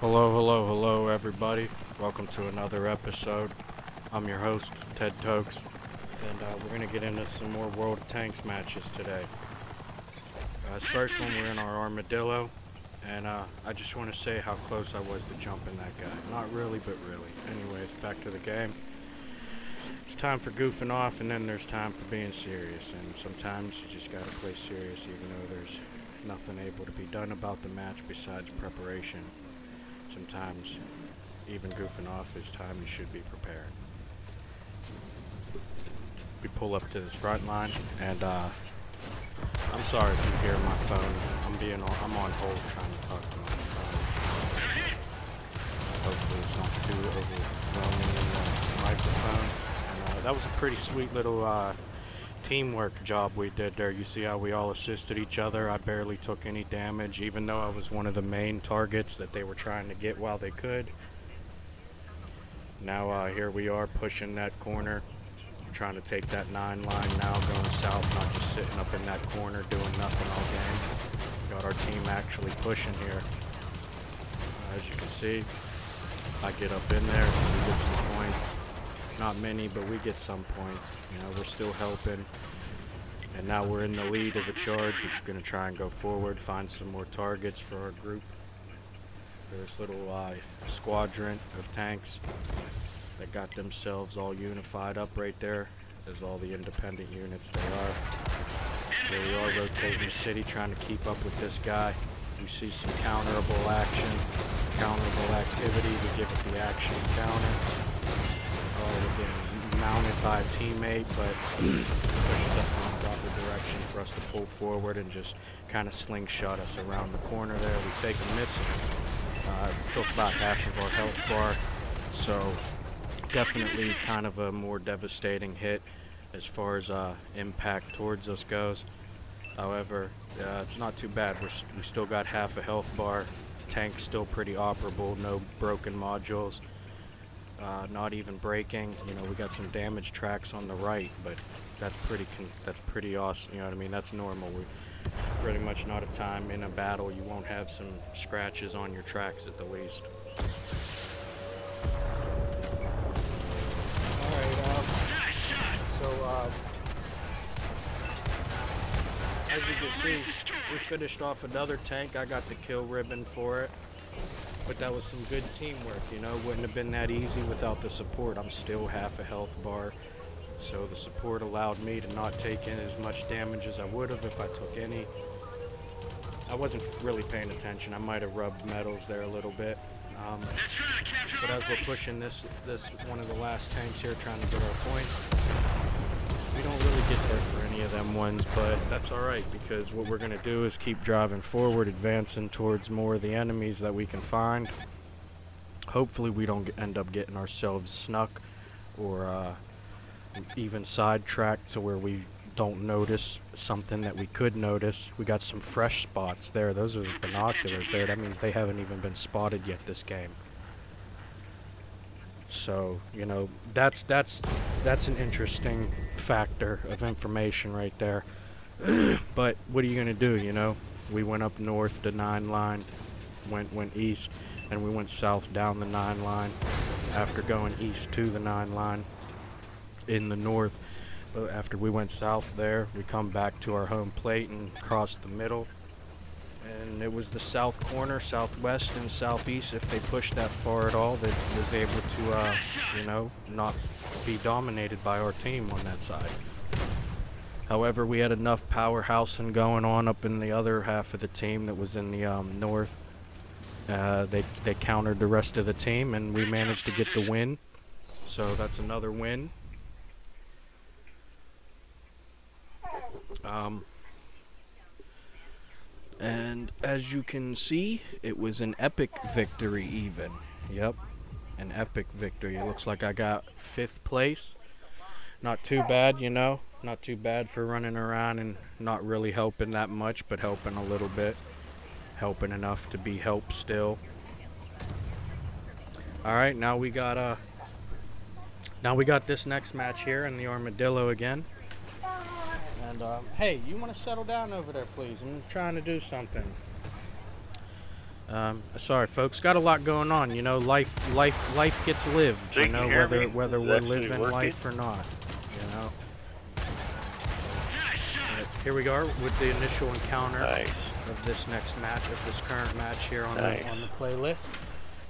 Hello, everybody. Welcome to another episode. I'm your host, TedTokez, and we're going to get into some more World of Tanks matches today. This first one, we're in our Armadillo, and I just want to say how close I was to jumping that guy. Not really, but really. Anyways, back to the game. It's time for goofing off, and then there's time for being serious, and sometimes you just got to play serious even though there's nothing able to be done about the match besides preparation. Sometimes, even goofing off is time you should be prepared. We pull up to this front line, and I'm sorry if you hear my phone. I'm on hold trying to talk to my phone. Hopefully it's not too overwhelming in the microphone. And that was a pretty sweet little teamwork job we did there. You see how we all assisted each other. I barely took any damage, even though I was one of the main targets that they were trying to get while they could. Now here we are pushing that corner, trying to take that 9 line now, going south, not just sitting up in that corner doing nothing all game. Got our team actually pushing here. As you can see, I get up in there, we get some points. Not many, but we get some points. You know, we're still helping. And now we're in the lead of the charge, which we're going to try and go forward, find some more targets for our group. For this little squadron of tanks that got themselves all unified up right there. There's all the independent units they are. Here we are rotating the city, trying to keep up with this guy. We see some counterable action, some counterable activity. We give it the action counter. We're getting mounted by a teammate, but pushes us in the proper direction for us to pull forward and just kind of slingshot us around the corner there. We take a miss. Took about half of our health bar, so definitely kind of a more devastating hit as far as impact towards us goes. However, it's not too bad. We still got half a health bar. Tank's still pretty operable. No broken modules. Not even breaking. You know, we got some damage tracks on the right, but that's pretty awesome. You know what I mean? That's normal. It's pretty much not a time in a battle you won't have some scratches on your tracks at the least. Alright, as you can see, we finished off another tank. I got the kill ribbon for it. But that was some good teamwork, you know. Wouldn't have been that easy without the support. I'm still half a health bar, so the support allowed me to not take in as much damage as I would have if I took any. I wasn't really paying attention. I might have rubbed metals there a little bit. But as we're pushing this one of the last tanks here, trying to get our point, we don't really get there for any of them ones, but that's alright, because what we're going to do is keep driving forward, advancing towards more of the enemies that we can find. Hopefully we don't end up getting ourselves snuck or even sidetracked to where we don't notice something that we could notice. We got some fresh spots there. Those are binoculars there. That means they haven't even been spotted yet this game. So, you know, that's an interesting factor of information right there. But what are you going to do, you know? We went up north to 9 line, went east, and we went south down the 9 line after going east to the 9 line in the north. But after we went south there, we come back to our home plate and cross the middle. And it was the south corner, southwest, and southeast. If they pushed that far at all, they was able to, you know, not be dominated by our team on that side. However, we had enough powerhousing going on up in the other half of the team that was in the north. They countered the rest of the team, and we managed to get the win. So that's another win. And as you can see, it was an epic victory even. Yep, an epic victory. It looks like I got 5th place. Not too bad, you know. Not too bad for running around and not really helping that much, but helping a little bit. Helping enough to be helped still. Alright, now we got this next match here in the Armadillo again. And, hey, you want to settle down over there, please? I'm trying to do something. Sorry, folks. Got a lot going on. You know, life gets lived. You know, whether we're living life or not. You know. Here we are with the initial encounter of this next match, of this current match here on the playlist.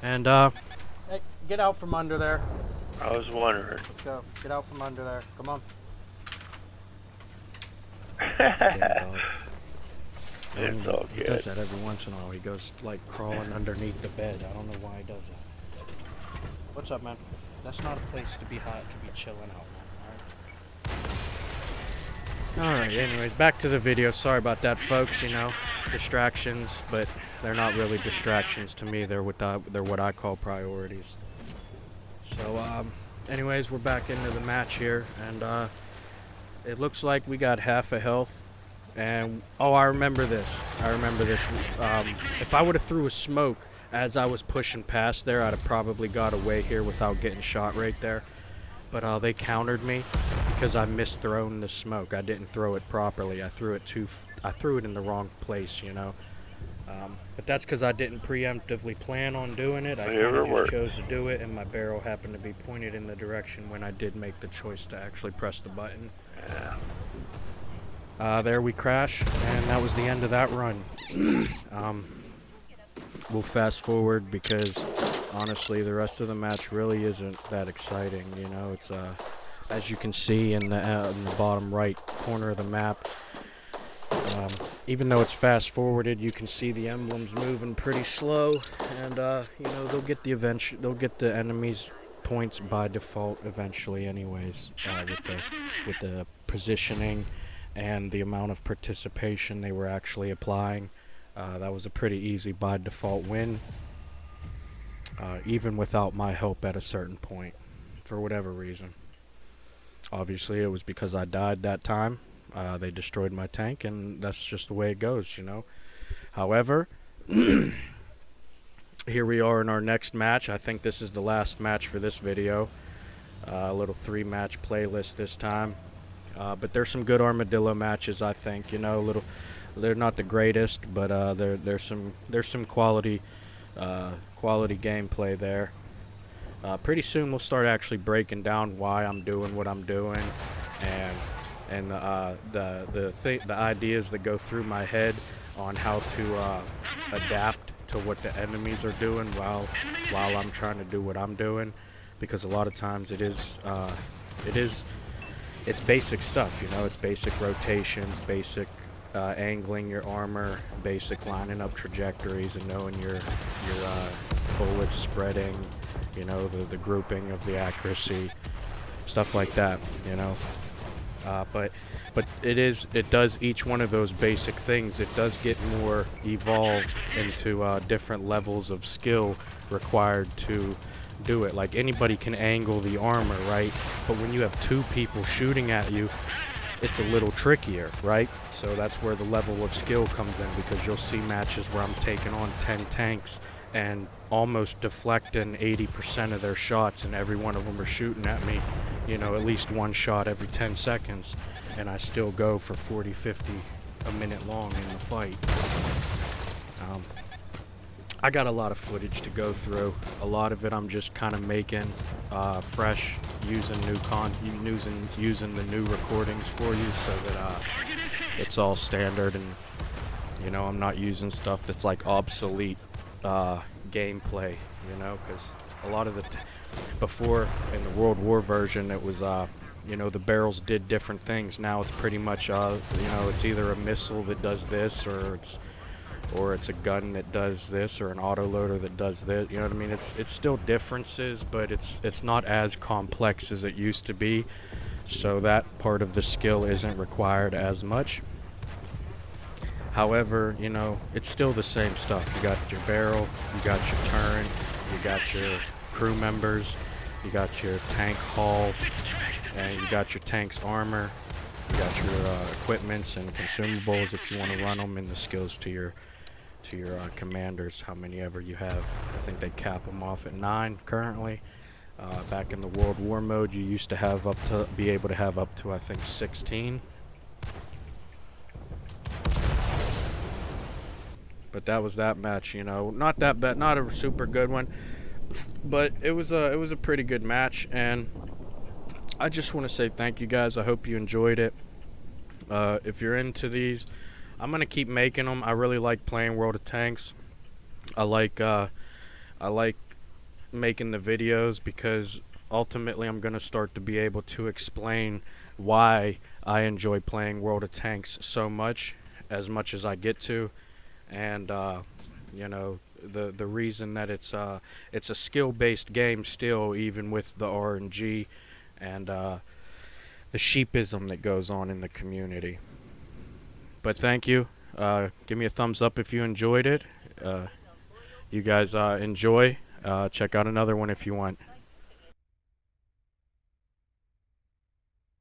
And hey, get out from under there. I was wondering. Let's go. Get out from under there. Come on. It's all good. He does that every once in a while. He goes like crawling underneath the bed. I don't know why he does that. What's up, man? That's not a place to be hot, to be chilling out, man. Alright, anyways, back to the video. Sorry about that, folks. You know, distractions, but they're not really distractions to me. They're what I call priorities. So, anyways, we're back into the match here, and it looks like we got half a health. And I remember this. If I would have threw a smoke as I was pushing past there, I'd have probably got away here without getting shot right there. But they countered me because I misthrown the smoke. I didn't throw it properly. I threw it in the wrong place, you know. But that's because I didn't preemptively plan on doing it. I kind of just chose to do it, and my barrel happened to be pointed in the direction when I did make the choice to actually press the button. Yeah. There we crash, and that was the end of that run. We'll fast forward because honestly the rest of the match really isn't that exciting. You know, it's as you can see in the bottom right corner of the map, even though it's fast forwarded, you can see the emblems moving pretty slow, and you know, they'll get the enemies points by default eventually anyways, with the positioning and the amount of participation they were actually applying. That was a pretty easy by default win, even without my help at a certain point, for whatever reason. Obviously it was because I died that time. They destroyed my tank, and that's just the way it goes, you know. However, here we are in our next match. I think this is the last match for this video. A little 3-match playlist this time. But there's some good armadillo matches, I think. You know, they're not the greatest, but there's some quality gameplay there. Pretty soon we'll start actually breaking down why I'm doing what I'm doing, and the ideas that go through my head on how to adapt to what the enemies are doing while I'm trying to do what I'm doing, because a lot of times it's basic stuff, you know. It's basic rotations, basic angling your armor, basic lining up trajectories and knowing your bullets spreading, you know, the grouping of the accuracy, stuff like that, you know. But it does each one of those basic things. It does get more evolved into different levels of skill required to do it. Like, anybody can angle the armor, right? But when you have 2 people shooting at you, it's a little trickier, right? So that's where the level of skill comes in, because you'll see matches where I'm taking on 10 tanks and almost deflecting 80% of their shots, and every one of them are shooting at me, you know, at least one shot every 10 seconds, and I still go for 40, 50 a minute long in the fight. I got a lot of footage to go through. A lot of it I'm just kind of making fresh, using using the new recordings for you, so that it's all standard, and you know, I'm not using stuff that's like obsolete gameplay, you know, because a lot of before in the World War version, it was you know, the barrels did different things. Now it's pretty much you know, it's either a missile that does this, or it's a gun that does this, or an autoloader that does this. You know what I mean? It's still differences, but it's not as complex as it used to be. So that part of the skill isn't required as much. However, you know, it's still the same stuff. You got your barrel, you got your turret, you got your crew members, you got your tank hull, and you got your tank's armor, you got your equipments and consumables if you want to run them, and the skills to your commanders, how many ever you have. I think they cap them off at 9 currently. Back in the World War mode, you used to be able to have up to, I think, 16. But that was that match, you know. Not that bad, not a super good one, but it was a pretty good match, and I just want to say thank you guys. I hope you enjoyed it. If you're into these, I'm gonna keep making them. I really like playing World of Tanks. I like making the videos because ultimately I'm gonna start to be able to explain why I enjoy playing World of Tanks so much as I get to, and you know the reason that it's a skill-based game still, even with the RNG and the sheepism that goes on in the community. But thank you. Give me a thumbs up if you enjoyed it. You guys enjoy. Check out another one if you want.